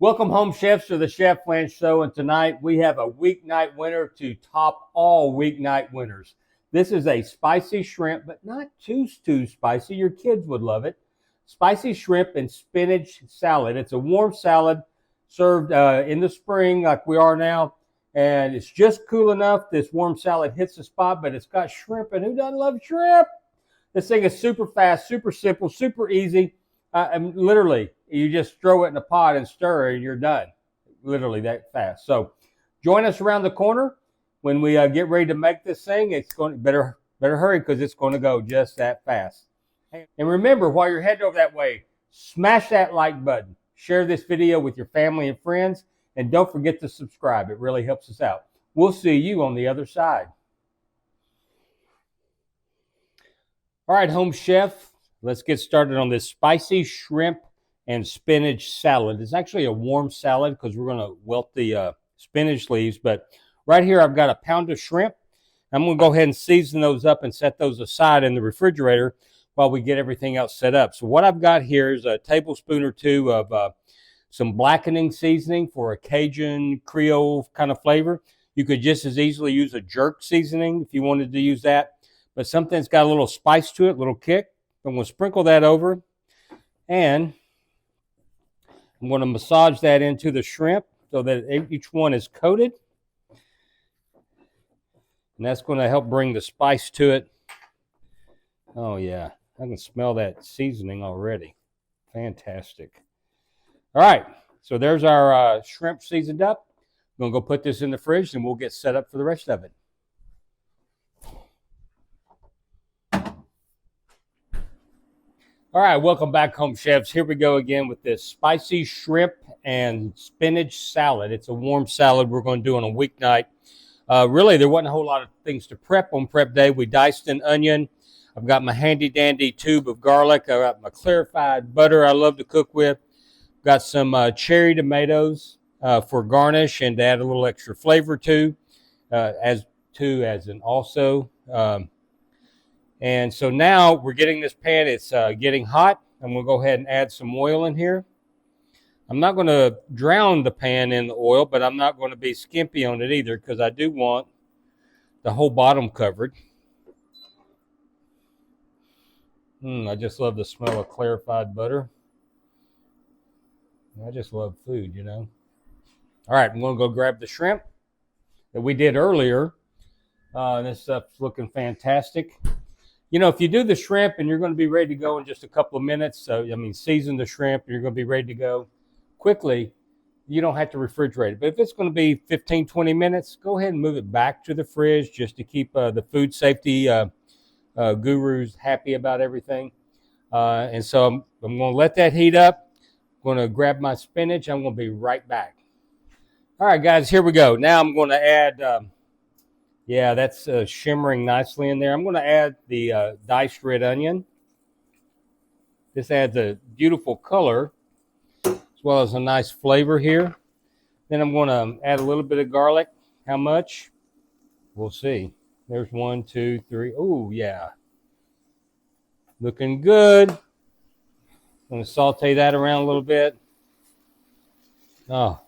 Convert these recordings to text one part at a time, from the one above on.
Welcome home, chefs, to the Chef Flange Show, and tonight we have a weeknight winner to top all weeknight winners. This is a spicy shrimp, but not too spicy. Your kids would love it. Spicy shrimp and spinach salad. It's a warm salad served in the spring like we are now, and it's just cool enough. This warm salad hits the spot, but it's got shrimp, and who doesn't love shrimp? This thing is super fast, super simple, super easy. Literally, you just throw it in a pot and stir it, and you're done. Literally that fast. So, join us around the corner when we get ready to make this thing. It's going better hurry because it's going to go just that fast. And remember, while you're heading over that way, smash that like button, share this video with your family and friends, and don't forget to subscribe. It really helps us out. We'll see you on the other side. All right, home chef. Let's get started on this spicy shrimp and spinach salad. It's actually a warm salad because we're going to wilt the spinach leaves. But right here, I've got a pound of shrimp. I'm going to go ahead and season those up and set those aside in the refrigerator while we get everything else set up. So what I've got here is a tablespoon or two of some blackening seasoning for a Cajun Creole kind of flavor. You could just as easily use a jerk seasoning if you wanted to use that. But something that's got a little spice to it, a little kick. I'm going to sprinkle that over, and I'm going to massage that into the shrimp so that each one is coated. And that's going to help bring the spice to it. Oh, yeah. I can smell that seasoning already. Fantastic. All right. So there's our shrimp seasoned up. I'm going to go put this in the fridge, and we'll get set up for the rest of it. All right, welcome back, home chefs. Here we go again with this spicy shrimp and spinach salad. It's a warm salad we're going to do on a weeknight. Really, there wasn't a whole lot of things to prep on prep day. We diced an onion. I've got my handy-dandy tube of garlic. I've got my clarified butter I love to cook with. Got some cherry tomatoes for garnish and to add a little extra flavor to, as an also. And so now we're getting this pan, it's getting hot. I'm going to go ahead and add some oil in here. I'm not going to drown the pan in the oil, but I'm not going to be skimpy on it either because I do want the whole bottom covered. I just love the smell of clarified butter. I just love food, you know. All right, I'm going to go grab the shrimp that we did earlier. This stuff's looking fantastic. You know, if you do the shrimp and you're going to be ready to go in just a couple of minutes, season the shrimp and you're going to be ready to go quickly, you don't have to refrigerate it. But if it's going to be 15, 20 minutes, go ahead and move it back to the fridge just to keep the food safety gurus happy about everything. And so I'm going to let that heat up. I'm going to grab my spinach. I'm going to be right back. All right, guys, here we go. Now I'm going to add... yeah, that's shimmering nicely in there. I'm going to add the diced red onion. This adds a beautiful color as well as a nice flavor here. Then I'm going to add a little bit of garlic. How much? We'll see. There's 1, 2, 3. Oh, yeah. Looking good. I'm going to saute that around a little bit. Oh.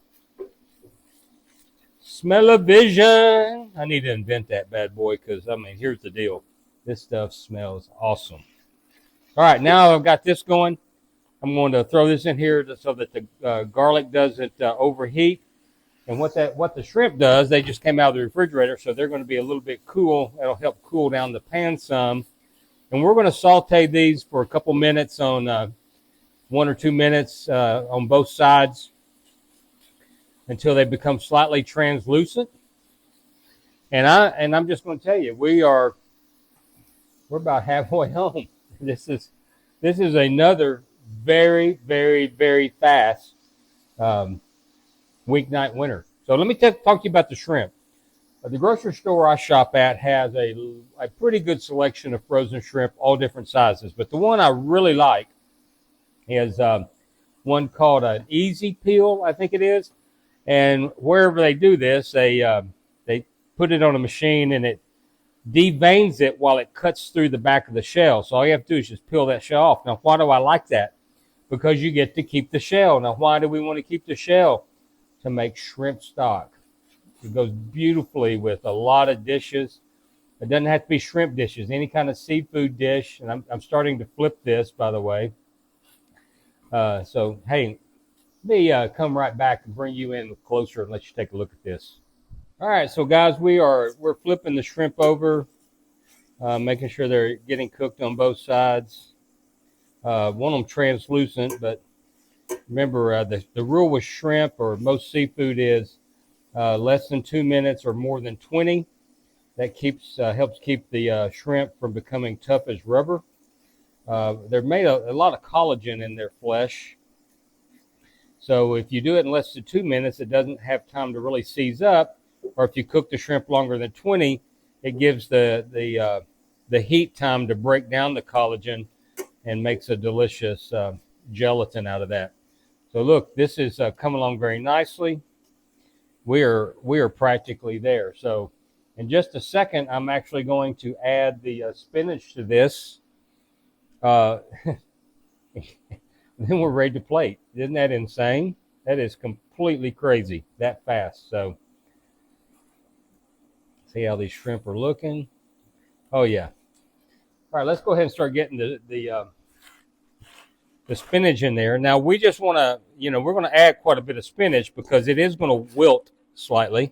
Smell-o-vision. I need to invent that bad boy because, here's the deal. This stuff smells awesome. All right, now I've got this going. I'm going to throw this in here so that the garlic doesn't overheat. And what the shrimp does, they just came out of the refrigerator, so they're going to be a little bit cool. That'll help cool down the pan some. And we're going to saute these for a couple minutes on 1 or 2 minutes on both sides, until they become slightly translucent. And I'm just going to tell you, we're about halfway home. This is another very, very, very fast weeknight winner. So let me talk to you about the shrimp. The grocery store I shop at has a pretty good selection of frozen shrimp, all different sizes. But the one I really like is one called an Easy Peel, I think it is. And wherever they do this, they put it on a machine and it deveins it while it cuts through the back of the shell. So all you have to do is just peel that shell off. Now, why do I like that? because you get to keep the shell. Now, why do we want to keep the shell? To make shrimp stock. It goes beautifully with a lot of dishes. It doesn't have to be shrimp dishes, any kind of seafood dish. And I'm starting to flip this, by the way. So, hey, let me come right back and bring you in closer and let you take a look at this. All right, so guys, we're flipping the shrimp over, making sure they're getting cooked on both sides. Want them translucent, but remember the rule with shrimp or most seafood is less than 2 minutes or more than 20. That helps keep the shrimp from becoming tough as rubber. They're made a lot of collagen in their flesh. So if you do it in less than 2 minutes, it doesn't have time to really seize up. Or if you cook the shrimp longer than 20, it gives the heat time to break down the collagen and makes a delicious gelatin out of that. So look, this is coming along very nicely. We are practically there. So in just a second, I'm actually going to add the spinach to this. Then we're ready to plate. Isn't that insane? That is completely crazy, that fast. So, see how these shrimp are looking. Oh yeah. All right, let's go ahead and start getting the spinach in there. Now we just want to, we're going to add quite a bit of spinach because it is going to wilt slightly.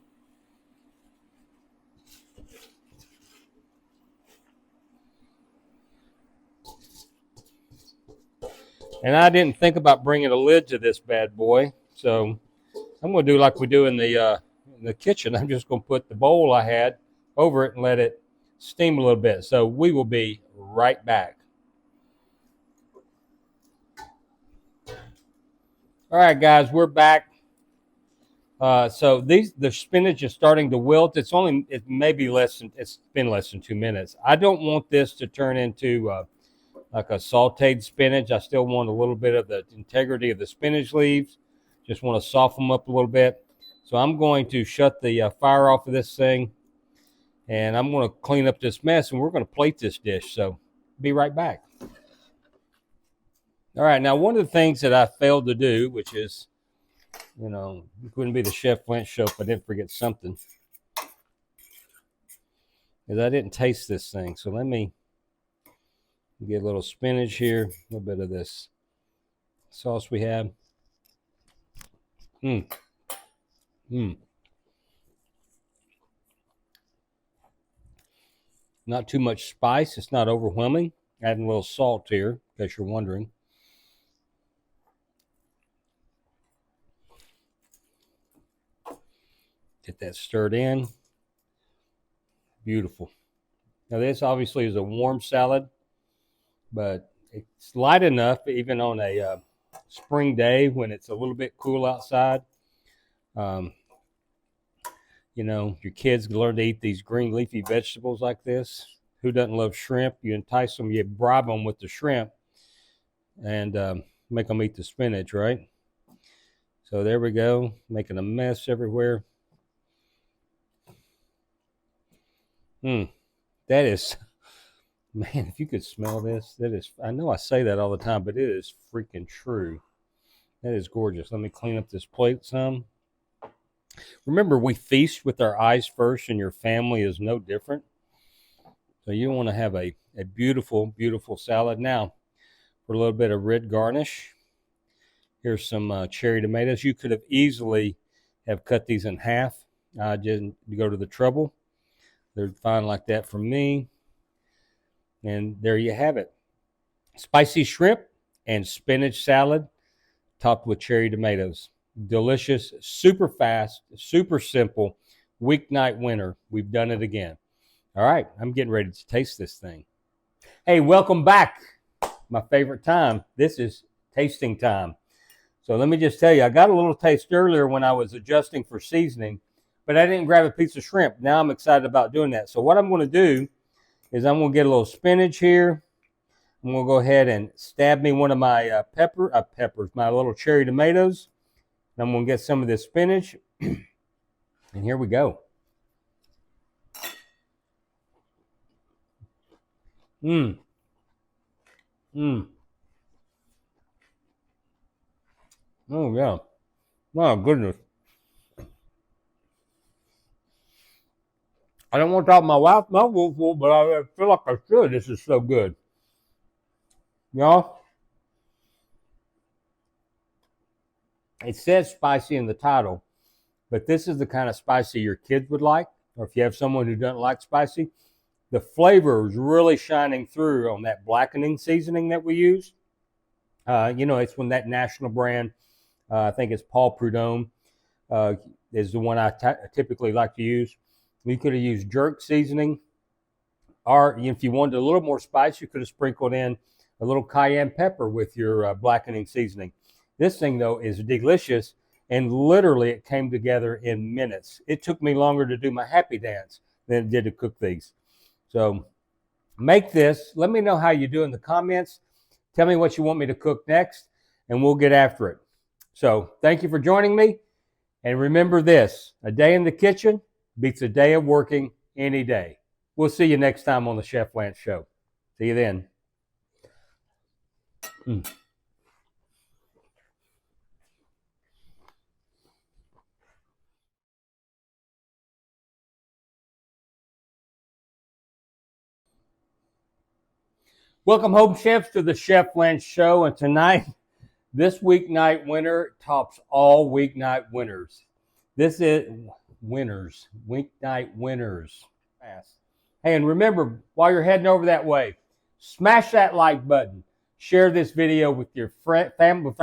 And I didn't think about bringing a lid to this bad boy, so I'm going to do like we do in the kitchen. I'm just going to put the bowl I had over it and let it steam a little bit. So we will be right back. All right, guys, we're back. So the spinach is starting to wilt. It's been less than 2 minutes. I don't want this to turn into like a sauteed spinach. I still want a little bit of the integrity of the spinach leaves. Just want to soften them up a little bit. So I'm going to shut the fire off of this thing, and I'm going to clean up this mess, and we're going to plate this dish. So be right back. All right, now one of the things that I failed to do, which is, it wouldn't be the Chef Flint show if I didn't forget something, is I didn't taste this thing. So let me get a little spinach here, a little bit of this sauce we have. Not too much spice. It's not overwhelming. Adding a little salt here, in case you're wondering. Get that stirred in. Beautiful. Now this obviously is a warm salad, but it's light enough even on a spring day when it's a little bit cool outside. Your kids learn to eat these green leafy vegetables like this. Who doesn't love shrimp? You entice them, you bribe them with the shrimp, and make them eat the spinach, right? So there we go, making a mess everywhere. That is, man, if you could smell this, I know I say that all the time, but it is freaking true. That is gorgeous. Let me clean up this plate some. Remember, we feast with our eyes first, and your family is no different. So you want to have a beautiful, beautiful salad. Now, for a little bit of red garnish, here's some cherry tomatoes. You could have easily have cut these in half. I didn't go to the trouble. They're fine like that for me. And there you have it. Spicy shrimp and spinach salad topped with cherry tomatoes. Delicious, super fast, super simple. Weeknight winner. We've done it again. All right, I'm getting ready to taste this thing. Hey, welcome back. My favorite time. This is tasting time. So let me just tell you, I got a little taste earlier when I was adjusting for seasoning, but I didn't grab a piece of shrimp. Now I'm excited about doing that. So what I'm going to do is I'm going to get a little spinach here. I'm going to go ahead and stab me one of my peppers, my little cherry tomatoes. And I'm going to get some of this spinach. And here we go. Oh, yeah. Oh, goodness. I don't want to talk my wife mouth full, but I feel like I should. This is so good. Y'all, it says spicy in the title, but this is the kind of spicy your kids would like, or if you have someone who doesn't like spicy. The flavor is really shining through on that blackening seasoning that we use. It's from that national brand. I think it's Paul Prudhomme uh, is the one I typically like to use. We could have used jerk seasoning, or if you wanted a little more spice, you could have sprinkled in a little cayenne pepper with your blackening seasoning. This thing, though, is delicious, and literally it came together in minutes. It took me longer to do my happy dance than it did to cook these. So make this. Let me know how you do in the comments. Tell me what you want me to cook next, and we'll get after it. So thank you for joining me. And remember this, a day in the kitchen beats a day of working any day. We'll see you next time on the Chef Lance Show. See you then. Welcome home, chefs, to the Chef Lance Show. And tonight, this weeknight winner tops all weeknight winners. This is winners, weeknight winners. Hey, and remember, while you're heading over that way, smash that like button. Share this video with your family.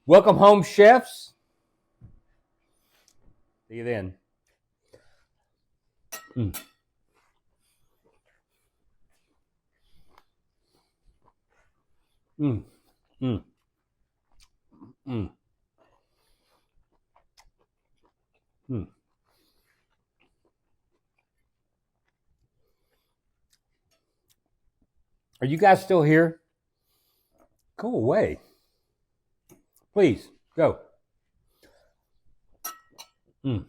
Welcome home, chefs. See you then. Mm. Mm. Mm. Mm. Mm. Are you guys still here? Go away. Please, go. Mm.